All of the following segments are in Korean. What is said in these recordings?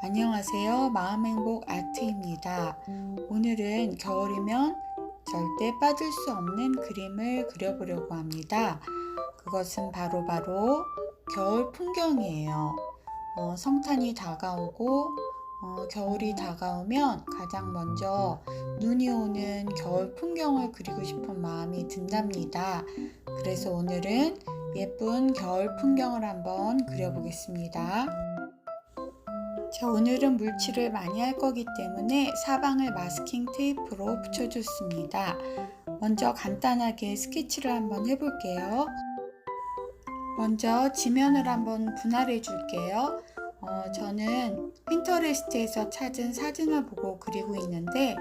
안녕하세요. 마음행복 아트입니다. 오늘은 겨울이면 절대 빠질 수 없는 그림을 그려보려고 합니다. 그것은 바로 겨울 풍경이에요. 성탄이 다가오고 겨울이 다가오면 가장 먼저 눈이 오는 겨울 풍경을 그리고 싶은 마음이 든답니다. 그래서 오늘은 예쁜 겨울 풍경을 한번 그려보겠습니다. 자, 오늘은 물칠을 많이 할 거기 때문에 사방을 마스킹 테이프로 붙여줬습니다. 먼저 간단하게 스케치를 한번 해볼게요. 먼저 지면을 한번 분할해 줄게요. 저는 핀터레스트에서 찾은 사진을 보고 그리고 있는데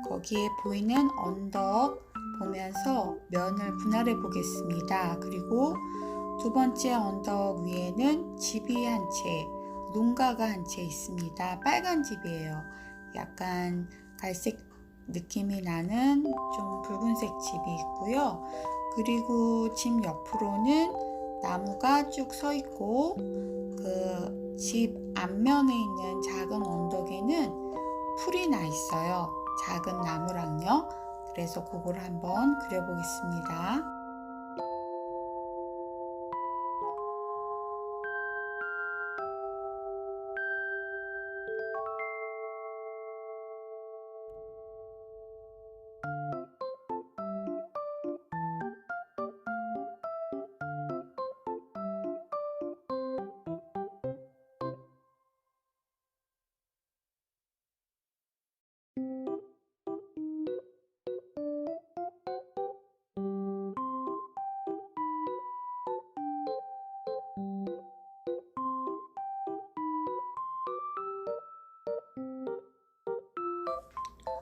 거기에 보이는 언덕 보면서 면을 분할해 보겠습니다. 그리고 두 번째 언덕 위에는 집이 한 채, 농가가 한 채 있습니다. 빨간 집이에요. 약간 갈색 느낌이 나는 좀 붉은색 집이 있고요. 그리고 집 옆으로는 나무가 쭉 서 있고 그 집 앞면에 있는 작은 언덕에는 풀이 나 있어요. 작은 나무랑요. 그래서 그걸 한번 그려보겠습니다.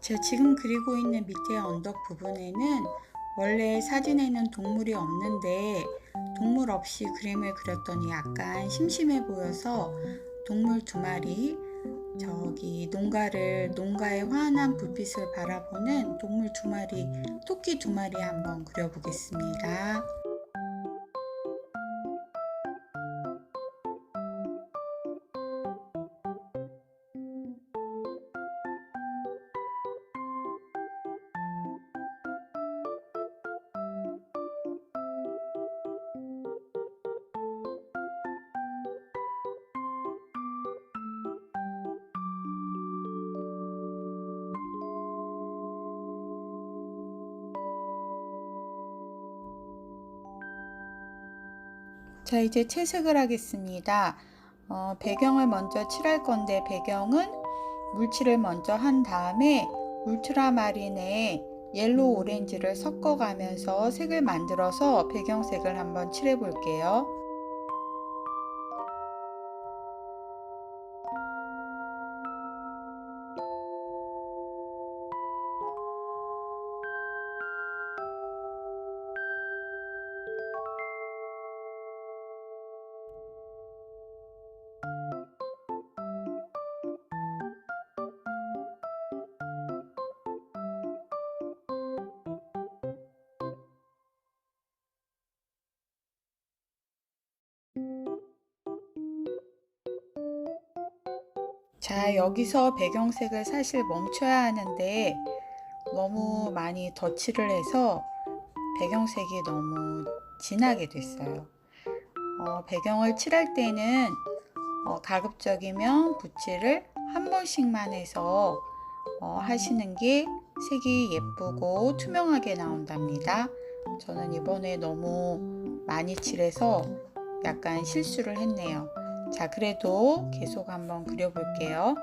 제가 지금 그리고 있는 밑에 언덕 부분에는 원래 사진에는 동물이 없는데 동물 없이 그림을 그렸더니 약간 심심해 보여서 동물 두 마리, 저기 농가의 환한 불빛을 바라보는 동물 두 마리, 토끼 두 마리 한번 그려보겠습니다. 자, 이제 채색을 하겠습니다. 배경을 먼저 칠할 건데 배경은 물칠을 먼저 한 다음에 울트라마린에 옐로우 오렌지를 섞어 가면서 색을 만들어서 배경색을 한번 칠해 볼게요. 자, 여기서 배경색을 사실 멈춰야 하는데 너무 많이 덧칠을 해서 배경색이 너무 진하게 됐어요. 배경을 칠할 때는 가급적이면 붓질을 한 번씩만 해서 하시는 게 색이 예쁘고 투명하게 나온답니다. 저는 이번에 너무 많이 칠해서 약간 실수를 했네요. 자, 그래도 계속 한번 그려볼게요.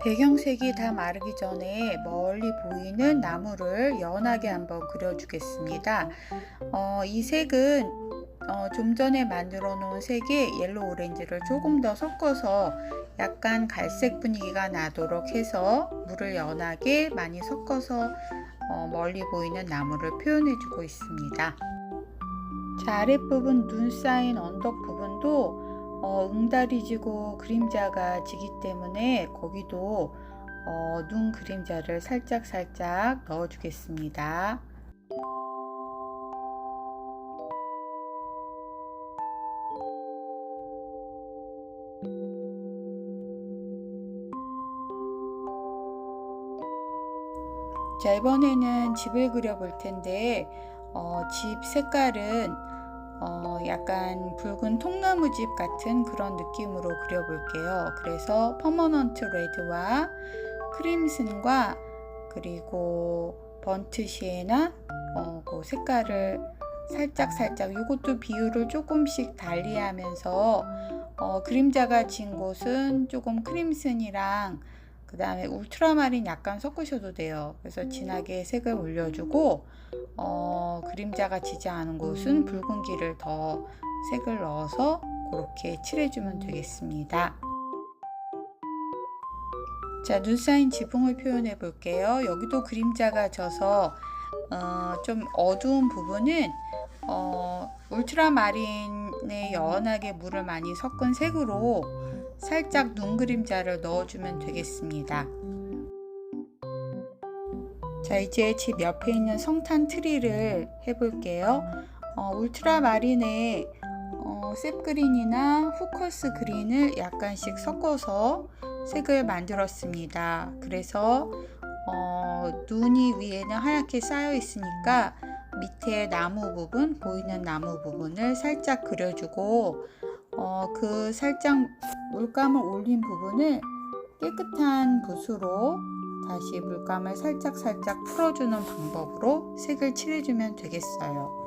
배경색이 다 마르기 전에 멀리 보이는 나무를 연하게 한번 그려주겠습니다. 이 색은 좀 전에 만들어 놓은 색에 옐로우 오렌지를 조금 더 섞어서 약간 갈색 분위기가 나도록 해서 물을 연하게 많이 섞어서 멀리 보이는 나무를 표현해 주고 있습니다. 자, 아랫부분 눈 쌓인 언덕 부분도 응달이 지고 그림자가 지기 때문에 거기도 눈 그림자를 살짝 넣어 주겠습니다. 자, 이번에는 집을 그려볼 텐데 집 색깔은 약간 붉은 통나무집 같은 그런 느낌으로 그려볼게요. 그래서 퍼머넌트 레드와 크림슨과 그리고 번트 시에나 그 색깔을 살짝 이것도 비율을 조금씩 달리하면서 그림자가 진 곳은 조금 크림슨이랑 그 다음에 울트라마린 약간 섞으셔도 돼요. 그래서 진하게 색을 올려주고 그림자가 지지 않은 곳은 붉은기를 더 색을 넣어서 그렇게 칠해주면 되겠습니다. 자, 눈 쌓인 지붕을 표현해 볼게요. 여기도 그림자가 져서 좀 어두운 부분은 울트라마린에 연하게 물을 많이 섞은 색으로 살짝 눈 그림자를 넣어주면 되겠습니다. 자, 이제 집 옆에 있는 성탄 트리를 해볼게요. 울트라마린에 셉그린이나 후커스 그린을 약간씩 섞어서 색을 만들었습니다. 그래서 눈이 위에는 하얗게 쌓여 있으니까 밑에 나무 부분, 보이는 나무 부분을 살짝 그려주고 그 살짝 물감을 올린 부분을 깨끗한 붓으로 다시 물감을 살짝 풀어주는 방법으로 색을 칠해주면 되겠어요.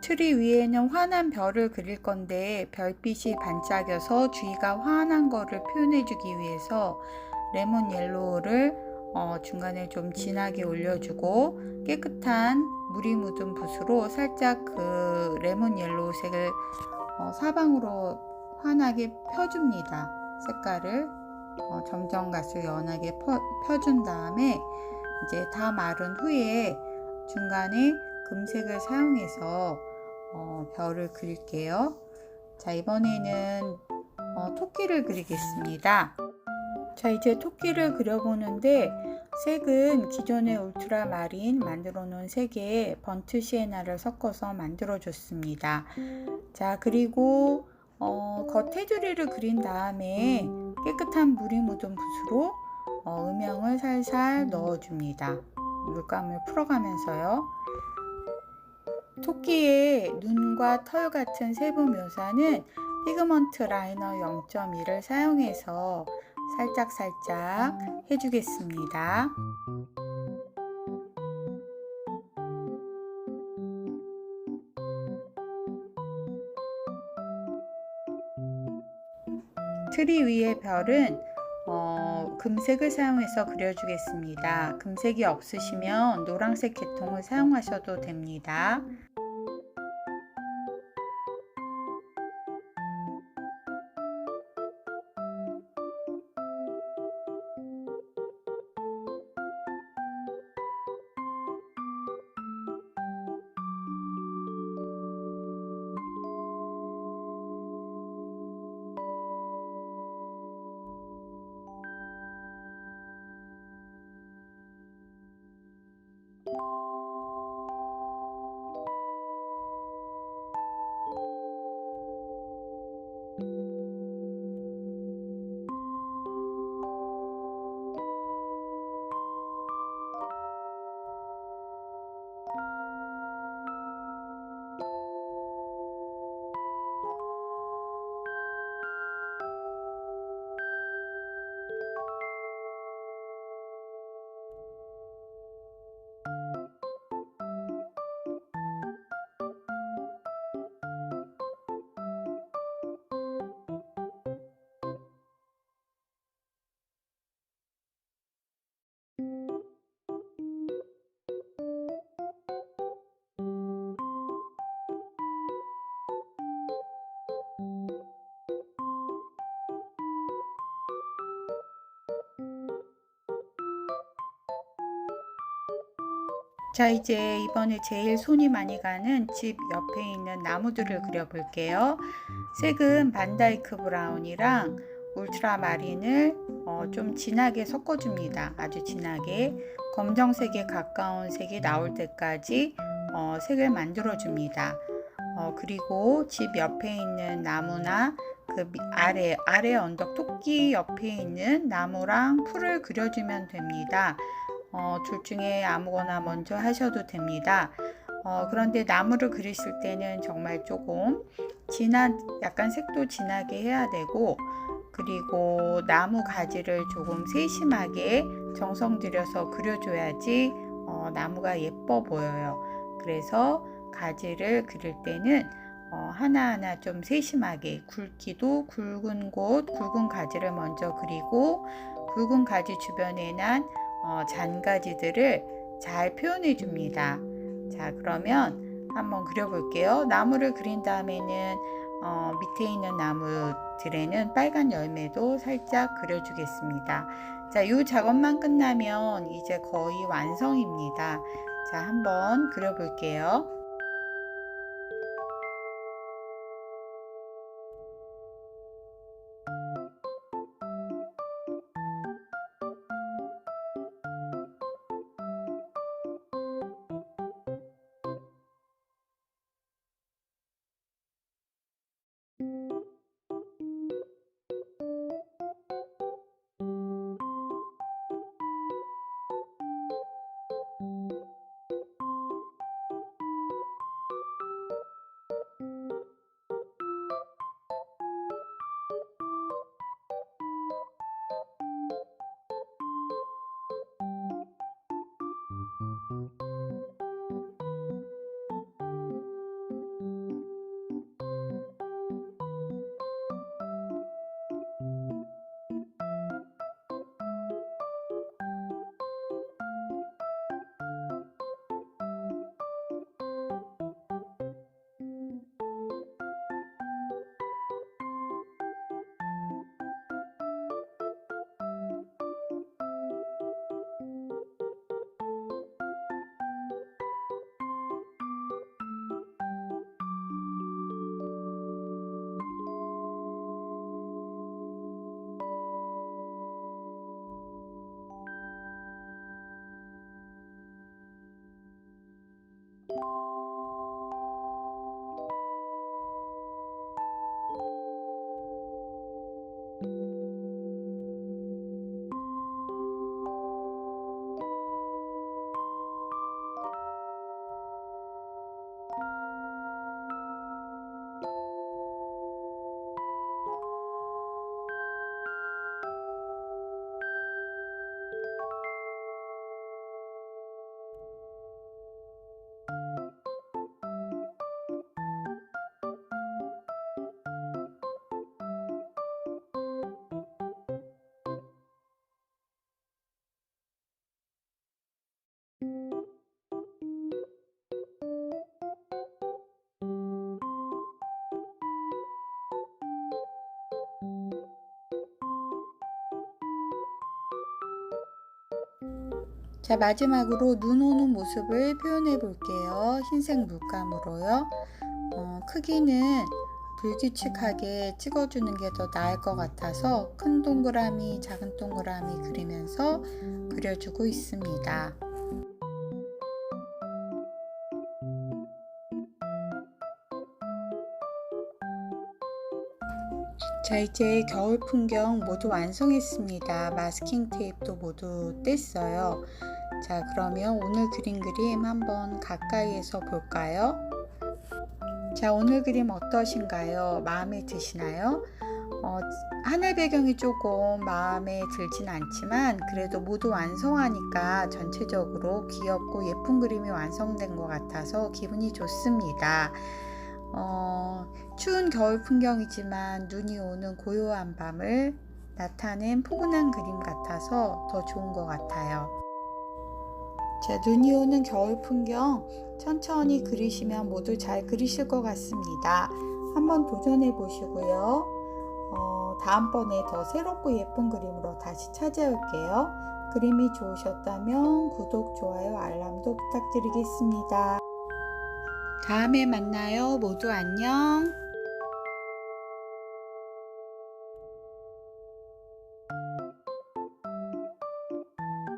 트리 위에는 환한 별을 그릴 건데 별빛이 반짝여서 주위가 환한 거를 표현해 주기 위해서 레몬 옐로우를 중간에 좀 진하게 올려주고 깨끗한 물이 묻은 붓으로 살짝 그 레몬 옐로우 색을 사방으로 환하게 펴줍니다. 색깔을 점점 갈수록 연하게 펴준 다음에 이제 다 마른 후에 중간에 금색을 사용해서 별을 그릴게요. 자, 이번에는 토끼를 그리겠습니다. 자, 이제 토끼를 그려보는데 색은 기존의 울트라마린 만들어 놓은 색에 번트 시에나를 섞어서 만들어 줬습니다. 자, 그리고 겉테두리를 그린 다음에 깨끗한 물이 묻은 붓으로 음영을 살살 넣어줍니다. 물감을 풀어가면서요. 토끼의 눈과 털 같은 세부 묘사는 피그먼트 라이너 0.2를 사용해서 살짝 해주겠습니다. 트리 위의 별은 금색을 사용해서 그려주겠습니다. 금색이 없으시면 노란색 계통을 사용하셔도 됩니다. 자, 이제 이번에 제일 손이 많이 가는 집 옆에 있는 나무들을 그려볼게요. 색은 반다이크 브라운이랑 울트라마린을 좀 진하게 섞어줍니다. 아주 진하게 검정색에 가까운 색이 나올 때까지 색을 만들어 줍니다. 그리고 집 옆에 있는 나무나 그 그 아래 언덕 토끼 옆에 있는 나무랑 풀을 그려주면 됩니다. 둘 중에 아무거나 먼저 하셔도 됩니다. 그런데 나무를 그리실 때는 정말 조금 약간 색도 진하게 해야 되고, 그리고 나무 가지를 조금 세심하게 정성 들여서 그려줘야지 나무가 예뻐 보여요. 그래서 가지를 그릴 때는 하나하나 좀 세심하게, 굵기도 굵은 굵은 가지를 먼저 그리고, 굵은 가지 주변에 난 잔가지들을 잘 표현해 줍니다. 자, 그러면 한번 그려볼게요. 나무를 그린 다음에는 밑에 있는 나무들에는 빨간 열매도 살짝 그려주겠습니다. 자, 이 작업만 끝나면 이제 거의 완성입니다. 자, 한번 그려볼게요. 자, 마지막으로 눈 오는 모습을 표현해 볼게요. 흰색 물감으로요. 크기는 불규칙하게 찍어주는 게 더 나을 것 같아서 큰 동그라미, 작은 동그라미 그리면서 그려주고 있습니다. 자, 이제 겨울 풍경 모두 완성했습니다. 마스킹 테이프도 모두 뗐어요. 자, 그러면 오늘 그린 그림 한번 가까이에서 볼까요? 자, 오늘 그림 어떠신가요? 마음에 드시나요? 하늘 배경이 조금 마음에 들진 않지만 그래도 모두 완성하니까 전체적으로 귀엽고 예쁜 그림이 완성된 것 같아서 기분이 좋습니다. 추운 겨울 풍경이지만 눈이 오는 고요한 밤을 나타낸 포근한 그림 같아서 더 좋은 것 같아요. 자, 눈이 오는 겨울 풍경 천천히 그리시면 모두 잘 그리실 것 같습니다. 한번 도전해 보시고요. 다음번에 더 새롭고 예쁜 그림으로 다시 찾아올게요. 그림이 좋으셨다면 구독, 좋아요, 알람도 부탁드리겠습니다. 다음에 만나요. 모두 안녕.